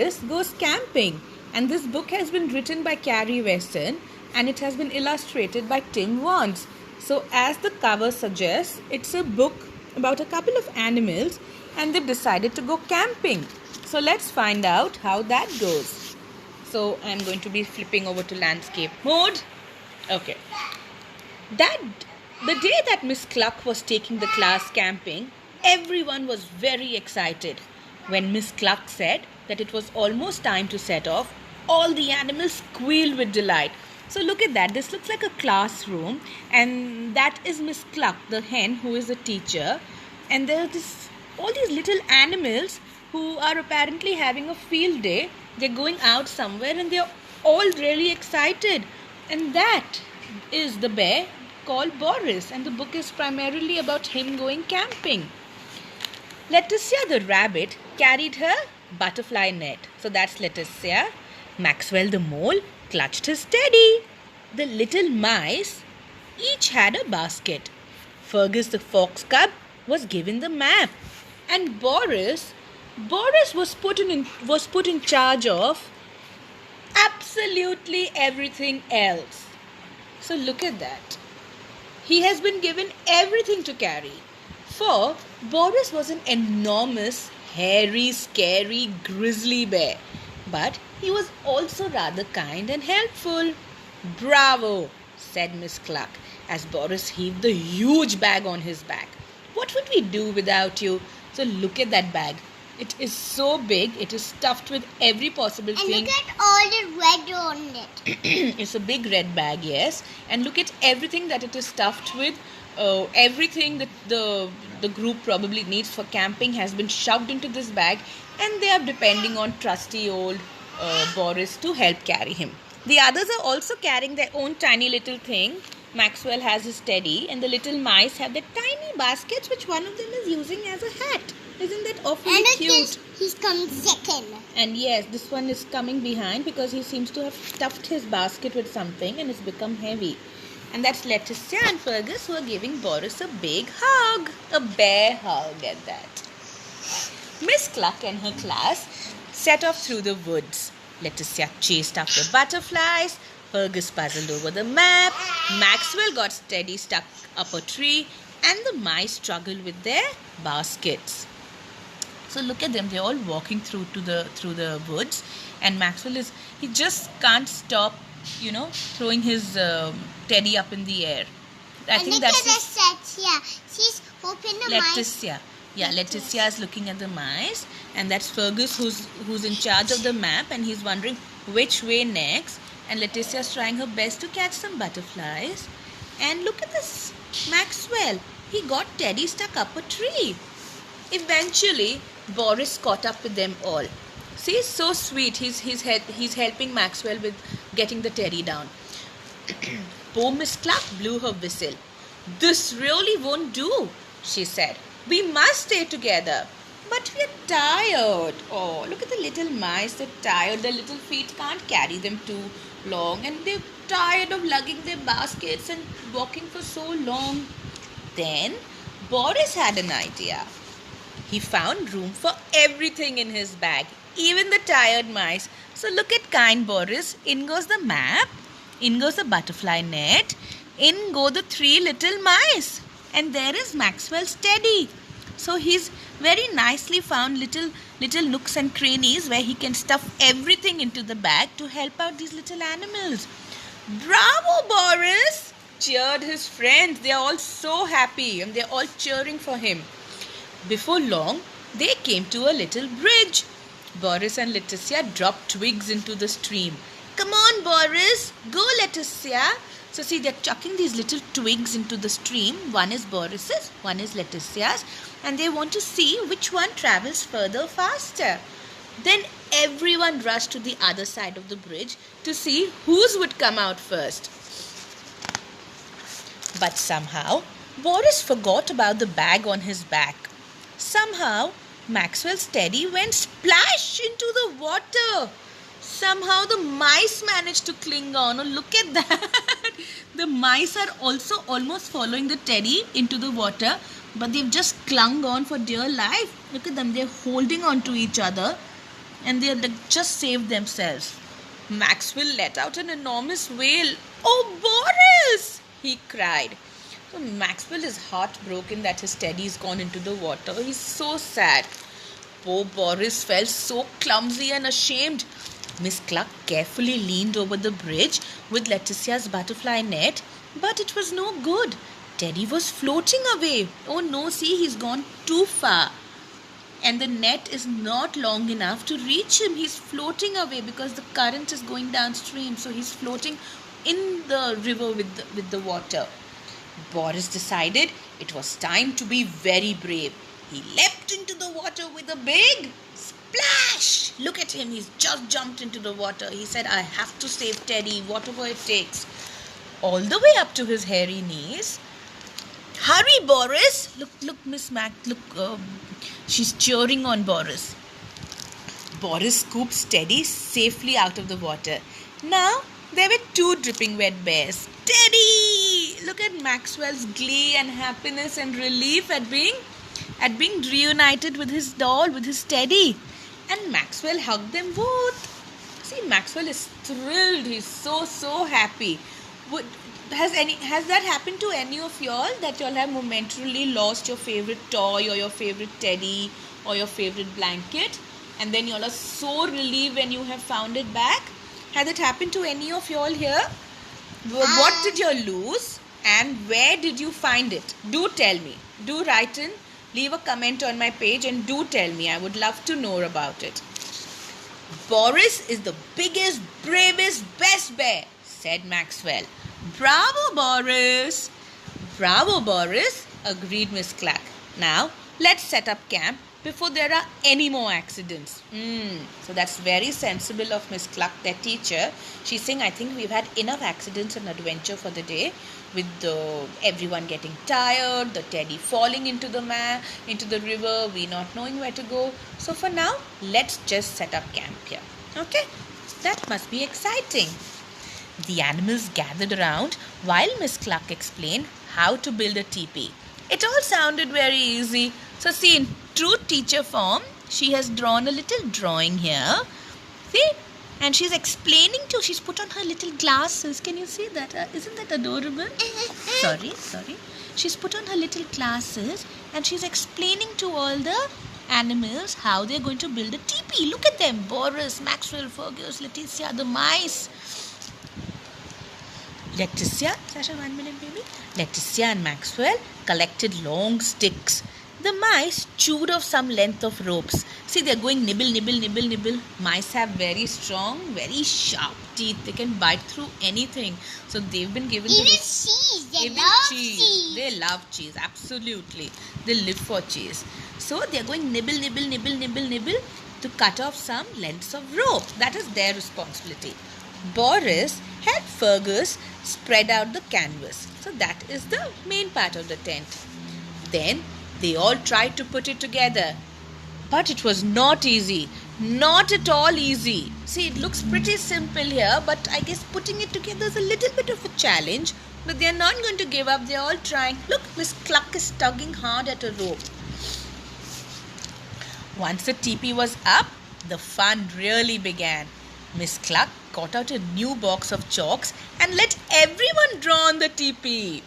Goes Camping, and this book has been written by Carrie Weston and it has been illustrated by Tim Wands. So, as the cover suggests, it's a book about a couple of animals and they've decided to go camping. So, let's find out how that goes. So, I'm going to be flipping over to landscape mode. Okay. The day that Miss Cluck was taking the class camping, everyone was very excited. When Miss Cluck said that it was almost time to set off, all the animals squealed with delight. So look at that. This looks like a classroom, and that is Miss Cluck, the hen who is a teacher. And there are all these little animals who are apparently having a field day. They're going out somewhere and they're all really excited. And that is the bear called Boris, and the book is primarily about him going camping. Leticia the rabbit carried her butterfly net. So that's Leticia. Maxwell the mole clutched his teddy. The little mice each had a basket. Fergus the fox cub was given the map. And Boris was put in charge of absolutely everything else. So look at that. He has been given everything to carry. For Boris was an enormous, hairy, scary, grizzly bear. But he was also rather kind and helpful. "Bravo," said Miss Cluck, as Boris heaved the huge bag on his back. "What would we do without you?" So look at that bag. It is so big, it is stuffed with every possible thing. And look at all the red on it. It's a big red bag, yes. And look at everything that it is stuffed with. Everything that the group probably needs for camping has been shoved into this bag, and they are depending on trusty old Boris to help carry him. The others are also carrying their own tiny little thing. Maxwell has his teddy, and the little mice have their tiny baskets, which one of them is using as a hat. Isn't that awfully cute? He's come second. And yes, this one is coming behind because he seems to have stuffed his basket with something and it's become heavy. And that's Leticia and Fergus who are giving Boris a big hug. A bear hug at that. Miss Cluck and her class set off through the woods. Leticia chased after butterflies. Fergus puzzled over the map. Maxwell got steady stuck up a tree. And the mice struggled with their baskets. So look at them, they're all walking through the woods, and Maxwell he just can't stop, throwing his teddy up in the air. I think that's Leticia. She's hoping the mice. Leticia. Yeah, Leticia is looking at the mice, and that's Fergus who's in charge of the map, and he's wondering which way next. And Leticia is trying her best to catch some butterflies. And look at this Maxwell. He got teddy stuck up a tree. Eventually, Boris caught up with them all. See, so sweet. He's helping Maxwell with getting the teddy down. Poor Miss Cluck blew her whistle. "This really won't do," she said. "We must stay together." "But we're tired." Oh, look at the little mice. They're tired. Their little feet can't carry them too long, and they're tired of lugging their baskets and walking for so long. Then Boris had an idea. He found room for everything in his bag, even the tired mice. So look at kind Boris. In goes the map, in goes the butterfly net, in go the 3 little mice. And there is Maxwell's teddy. So he's very nicely found little nooks and crannies where he can stuff everything into the bag to help out these little animals. "Bravo, Boris!" cheered his friends. They are all so happy and they're all cheering for him. Before long, they came to a little bridge. Boris and Leticia dropped twigs into the stream. "Come on, Boris. Go, Leticia." So see, they're chucking these little twigs into the stream. One is Boris's, one is Leticia's. And they want to see which one travels further faster. Then everyone rushed to the other side of the bridge to see whose would come out first. But somehow, Boris forgot about the bag on his back. Somehow, Maxwell's teddy went splash into the water. Somehow the mice managed to cling on. Oh, look at that. The mice are also almost following the teddy into the water, but they've just clung on for dear life. Look at them. They're holding on to each other. and they just saved themselves. Maxwell let out an enormous wail. "Oh, Boris!" he cried. So Maxwell is heartbroken that his teddy's gone into the water. He's so sad. Poor Boris felt so clumsy and ashamed. Miss Cluck carefully leaned over the bridge with Letitia's butterfly net, but it was no good. Teddy was floating away. Oh no, see, he's gone too far. And the net is not long enough to reach him. He's floating away because the current is going downstream. So he's floating in the river with the water. Boris decided it was time to be very brave. He leapt into the water with a big splash. Look at him, he's just jumped into the water. He said, "I have to save Teddy, whatever it takes." All the way up to his hairy knees. "Hurry, Boris!" Look, Miss Mac, look, she's cheering on Boris. Boris scooped Teddy safely out of the water. Now, there were 2 dripping wet bears. Teddy! Look at Maxwell's glee and happiness and relief at being reunited with his doll, with his Teddy. And Maxwell hugged them both. See, Maxwell is thrilled. He's so happy. Has that happened to any of y'all, that y'all have momentarily lost your favorite toy or your favorite teddy or your favorite blanket, and then y'all are so relieved when you have found it back? Has it happened to any of y'all here? What did you lose and where did you find it? Do tell me. Do write in, leave a comment on my page and do tell me. I would love to know about it. "Boris is the biggest, bravest, best bear," said Maxwell. "Bravo, Boris!" "Bravo, Boris," agreed Miss Cluck. "Now, let's set up camp before there are any more accidents." So that's very sensible of Miss Cluck, their teacher. She's saying, "I think we've had enough accidents and adventure for the day, with everyone getting tired, the teddy falling into the river, we not knowing where to go. So for now, let's just set up camp here. Okay? That must be exciting." The animals gathered around while Miss Cluck explained how to build a teepee. It all sounded very easy. So see, in true teacher form, she has drawn a little drawing here. See? And she's explaining she's put on her little glasses. Can you see that? Isn't that adorable? Sorry. She's put on her little glasses and she's explaining to all the animals how they're going to build a teepee. Look at them. Boris, Maxwell, Fergus, Letitia, the mice. Sasha, 1 minute, baby. Letitia and Maxwell collected long sticks. The mice chewed off some length of ropes. See, they're going nibble. Mice have very strong, very sharp teeth. They can bite through anything. So they've been given cheese. They love cheese. They love cheese, absolutely. They live for cheese. So they're going nibble to cut off some lengths of rope. That is their responsibility. Boris helped Fergus spread out the canvas. So that is the main part of the tent. Then they all tried to put it together. But it was not easy. Not at all easy. See, it looks pretty simple here, but I guess putting it together is a little bit of a challenge. But they are not going to give up. They are all trying. Look, Miss Cluck is tugging hard at a rope. Once the teepee was up, the fun really began. Miss Cluck got out a new box of chalks and let everyone draw on the teepee.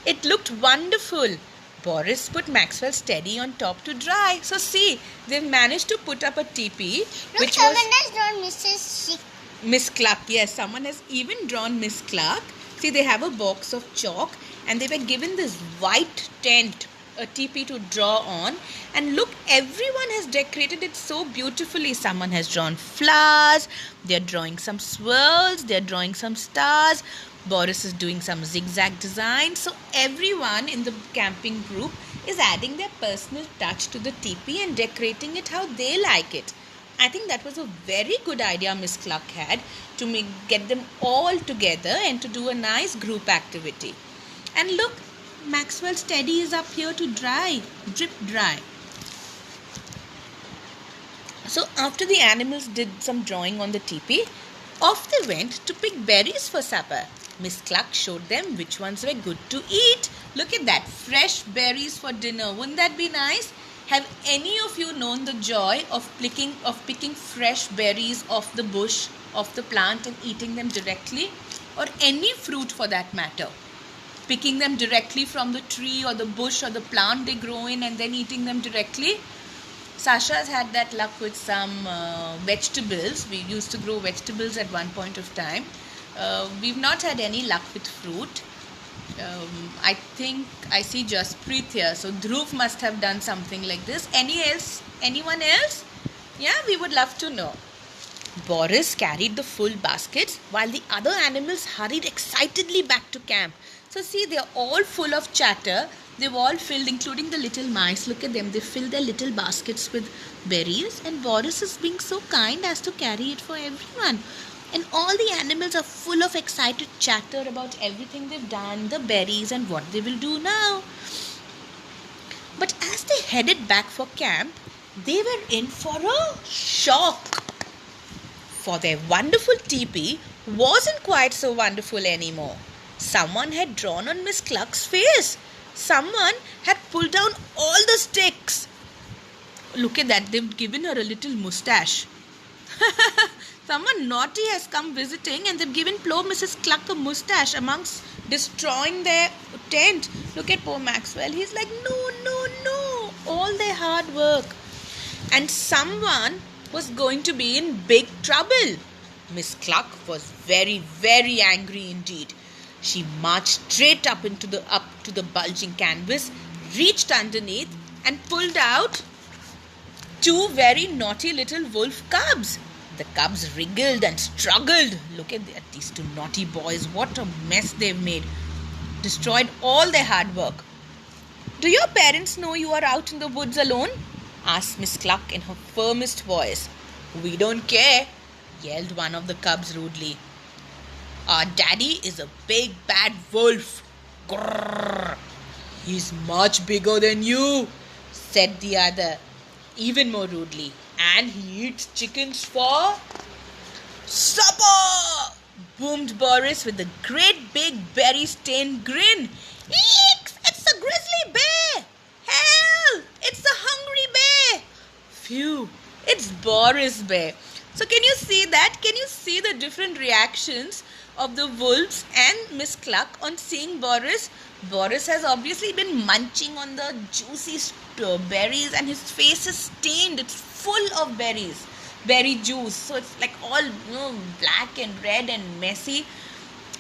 It looked wonderful. Boris put Maxwell's teddy on top to dry. So see, they've managed to put up a teepee. Look, someone has drawn Miss Cluck. Yes, someone has even drawn Miss Cluck. See, they have a box of chalk and they were given this white tent, a teepee to draw on. And look, everyone has decorated it so beautifully. Someone has drawn flowers. They're drawing some swirls. They're drawing some stars. Boris is doing some zigzag design. So everyone in the camping group is adding their personal touch to the teepee and decorating it how they like it. I think that was a very good idea Miss Cluck had to get them all together and to do a nice group activity. And look, Maxwell's teddy is up here to dry, drip dry. So after the animals did some drawing on the teepee, off they went to pick berries for supper. Miss Cluck showed them which ones were good to eat. Look at that, fresh berries for dinner. Wouldn't that be nice? Have any of you known the joy of picking fresh berries off the bush, off the plant, and eating them directly? Or any fruit for that matter. Picking them directly from the tree or the bush or the plant they grow in and then eating them directly. Sasha's had that luck with some vegetables. We used to grow vegetables at one point of time. We've not had any luck with fruit. I think I see Jaspreet here. So Dhruv must have done something like this. Anyone else? Yeah, we would love to know. Boris carried the full baskets while the other animals hurried excitedly back to camp. So see, they're all full of chatter. They've all filled, including the little mice. Look at them. They filled their little baskets with berries. And Boris is being so kind as to carry it for everyone. And all the animals are full of excited chatter about everything they've done, the berries, and what they will do now. But as they headed back for camp, they were in for a shock. For their wonderful teepee wasn't quite so wonderful anymore. Someone had drawn on Miss Cluck's face. Someone had pulled down all the sticks. Look at that, they've given her a little moustache. Someone naughty has come visiting and they've given poor Mrs. Cluck a moustache amongst destroying their tent. Look at poor Maxwell. He's like, no. All their hard work. And someone was going to be in big trouble. Miss Cluck was very, very angry indeed. She marched straight up to the bulging canvas, reached underneath and pulled out 2 very naughty little wolf cubs. The cubs wriggled and struggled. Look at these 2 naughty boys. What a mess they've made. Destroyed all their hard work. Do your parents know you are out in the woods alone? Asked Miss Cluck in her firmest voice. We don't care, yelled one of the cubs rudely. Our daddy is a big bad wolf. Grrr. He's much bigger than you, said the other, even more rudely. And he eats chickens for supper, boomed Boris with a great big berry-stained grin. Eeks! It's a grizzly bear! Hell! It's a hungry bear! Phew! It's Boris Bear. So can you see that? Can you see the different reactions of the wolves and Miss Cluck on seeing Boris? Boris has obviously been munching on the juicy berries and his face is stained. It's full of berry juice. So it's like all black and red and messy.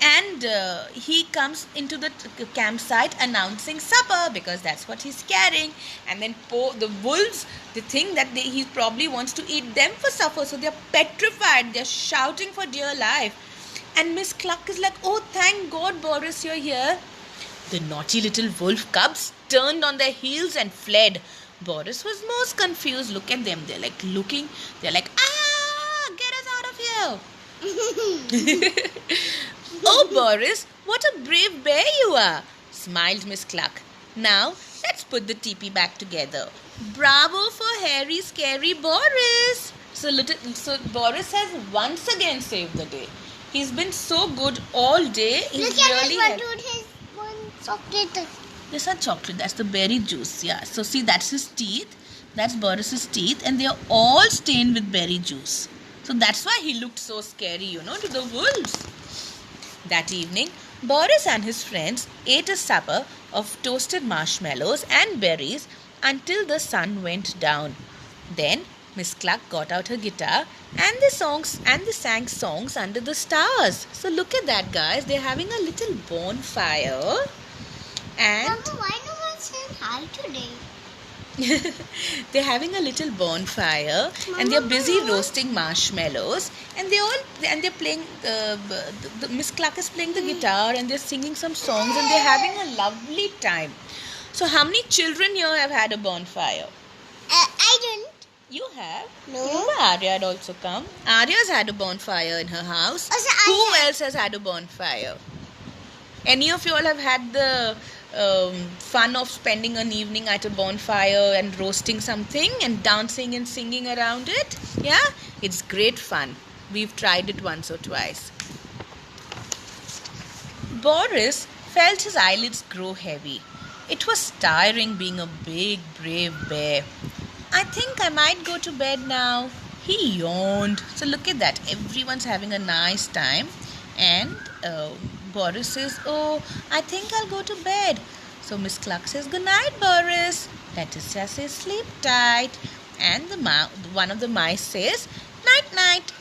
And he comes into the campsite announcing supper because that's what he's carrying. And then the wolves, they think that he probably wants to eat them for supper. So they're petrified. They're shouting for dear life. And Miss Cluck is like, oh, thank God, Boris, you're here. The naughty little wolf cubs turned on their heels and fled. Boris was most confused. Look at them. They're like looking. They're like, get us out of here. Oh, Boris, what a brave bear you are, smiled Miss Cluck. Now, let's put the teepee back together. Bravo for hairy, scary Boris. So Boris has once again saved the day. He's been so good all day. Look at his one chocolate. This is chocolate. That's the berry juice. Yeah. So see, that's his teeth. That's Boris's teeth. And they are all stained with berry juice. So that's why he looked so scary, to the wolves. That evening, Boris and his friends ate a supper of toasted marshmallows and berries until the sun went down. Then Miss Cluck got out her guitar and they sang songs under the stars. So look at that, guys. They're having a little bonfire. And Mama, why no one said hi today? they're having a little bonfire. Mama, and they're busy roasting marshmallows. And they're playing. Miss Cluck is playing the guitar and they're singing some songs and they're having a lovely time. So how many children here have had a bonfire? I didn't. You have? No. Remember Arya had also come. Arya's had a bonfire in her house. Also, Who else has had a bonfire? Any of you all have had the fun of spending an evening at a bonfire and roasting something and dancing and singing around it? Yeah? It's great fun. We've tried it once or twice. Boris felt his eyelids grow heavy. It was tiring being a big, brave bear. I think I might go to bed now. He yawned. So look at that. Everyone's having a nice time. And Boris says, oh, I think I'll go to bed. So Miss Cluck says, good night, Boris. Leticia says, sleep tight. And one of the mice says, night, night.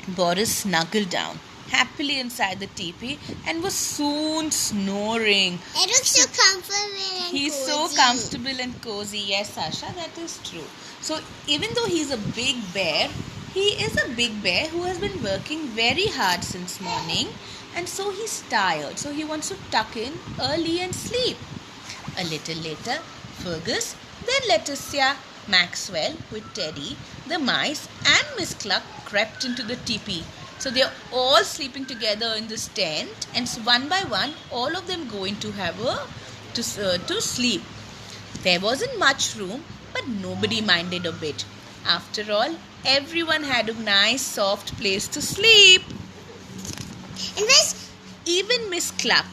Boris snuggled down happily inside the teepee and was soon snoring. It looks so comfortable and He's so cozy. comfortable and cozy. Yes, Sasha, that is true. So even though he's a big bear, he is a big bear who has been working very hard since morning, and so he's tired. So he wants to tuck in early and sleep. A little later, Fergus, then Leticia, Maxwell with Teddy, the mice and Miss Cluck crept into the teepee. So they're all sleeping together in this tent, and so one by one, all of them go into to sleep. There wasn't much room, but nobody minded a bit. After all, everyone had a nice soft place to sleep. And this, Even Miss Cluck.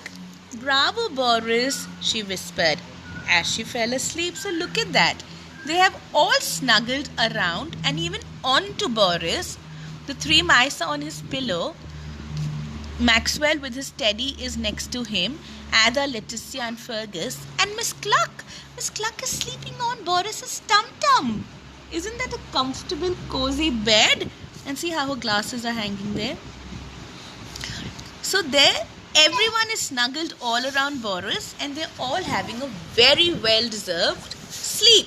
Bravo, Boris, she whispered as she fell asleep. So look at that. They have all snuggled around and even onto Boris. The three mice are on his pillow. Maxwell with his teddy is next to him. Ada, Leticia and Fergus. And Miss Cluck. Miss Cluck is sleeping on Boris's tum-tum. Isn't that a comfortable, cozy bed? And see how her glasses are hanging there. So there, everyone is snuggled all around Boris and they're all having a very well-deserved sleep.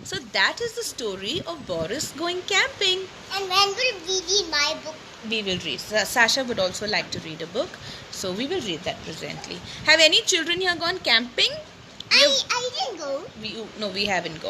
So that is the story of Boris going camping. and when will we read my book? We will read. Sasha would also like to read a book. So we will read that presently. Have any children here gone camping? I didn't go. No, we haven't gone.